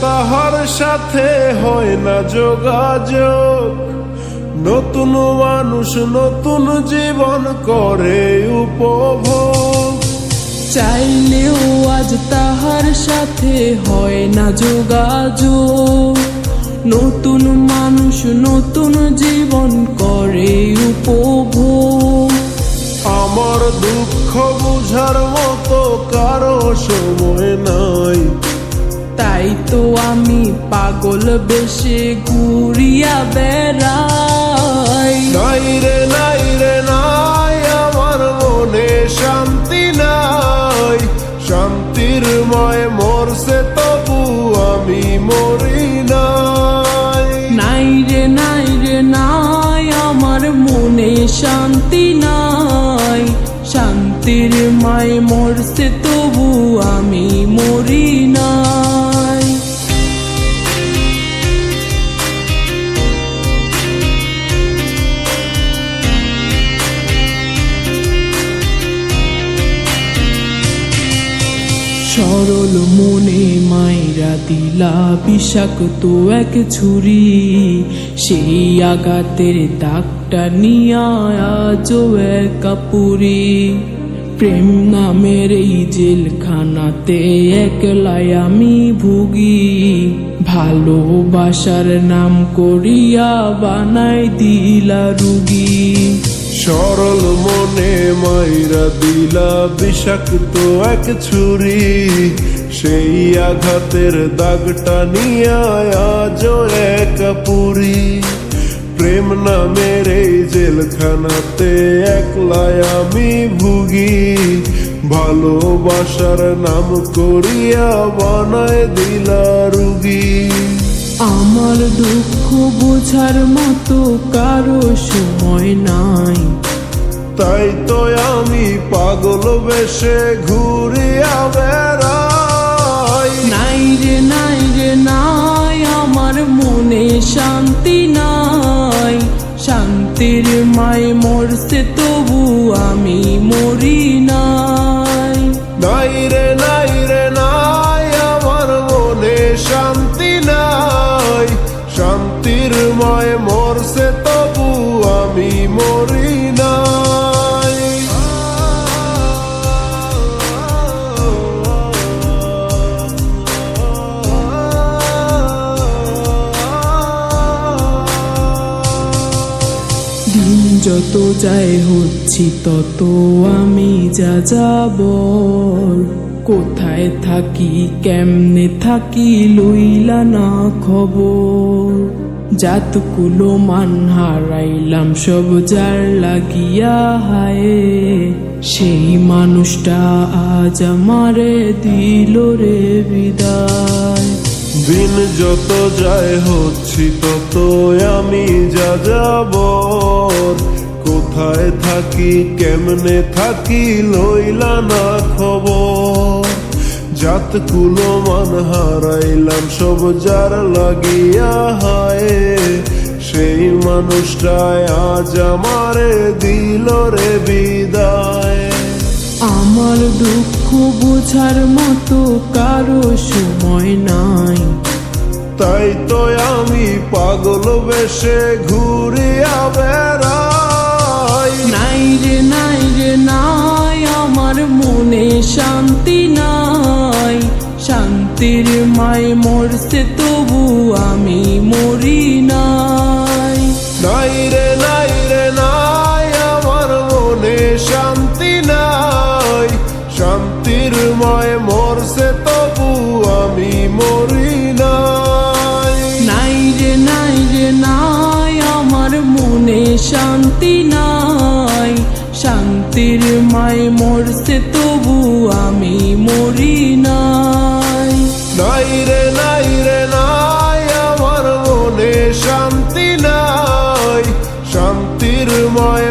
তাহার সাথে হয় না যোগাযোগ। নতুন মানুষ নতুন জীবন করে উপভোগ। চাইলেও আজ তাহার সাথে হয় না যোগাযোগ। নতুন মানুষ নতুন জীবন করে উপভোগ। আমার দুঃখ বুঝার মতো কারো সময় নাই, তাই তো আমি পাগল বেশে ঘুরিয়া বেড়াই। নাই রে নাই রে নাই, আমার মনে শান্তি নাই। শান্তির মায় মরছে তবু আমি মরি নাই। নাই রে নাই রে নাই, আমার মনে শান্তি নাই। শান্তির মায় মরছে তবু আমি মরি নাই। সরল মনে মাইরা দিলা বিষাক্ত এক ছুরি। সেই আঘাতের দাগটা নিয়া আজও একা পুরি। প্রেম নামের এই জেলখানাতে একলাই আমি ভুগি। ভালোবাসার নাম করিয়া বানাই দিলা রুগী। সরল মনে মাইরা দিলা বিষাক্ত এক ছুরি। সেই আঘাতের দাগটা নিয়া আজও একা পুরি। প্রেম নামের এই জেলখানাতে একলাই আমি ভুগি। ভালোবাসার নাম করিয়া বানায় দিলা রুগী। আমার দুঃখ বোঝার মতো কারো সময় নাই, তাই তো আমি পাগল বেশে ঘুরিয়া বেড়াই। নাই রে নাই রে নাই, আমার মনে শান্তি নাই। শান্তির মায় মরছে তবু আমি মরি নাই। নাই রে নাই রে নাই, আমার মনে শান্তি নাই। শান্তির মায় মরছে তবু আমি মরি নাই। দিন যত যায় হচ্ছি তত আমি যা যাবর। কোথায় থাকি কেমনে থাকি লইলা না খবর। জাতকুলো মান হারাইলাম সব যার লাগিয়া হায়। সেই মানুষটা আজ আমারে দিল রে বিদায়। দিন যত যায় হচ্ছি তত আমি যা যাবর। কোথায় থাকি কেমনে থাকি লইলা না খবর। জাতকুলো মান হারাইলাম সব যার লাগিয়া হায়। সেই মানুষটায় আজ আমারে দিল রে বিদায়। আমার দুঃখ বোঝার মতো কারো সময় নাই, তাই তো আমি পাগল বেশে ঘুরিয়া বেড়াই। নাই রে নাই রে নাই, আমার মনে শান্তি নাই। শান্তির মায় মরছে তবু আমি মরি নাই। নাই রে নাই রে নাই, আমার মনে শান্তি নাই। শান্তির মায় মরছে তবু আমি মরি নাই। নাই রে নাই রে নাই, আমার মনে শান্তি নাই। শান্তির মায় মরছে তবু আমি মরি নাই। নাই রে নাই রে নাই, আমার মনে শান্তি নাই। শান্তির মায়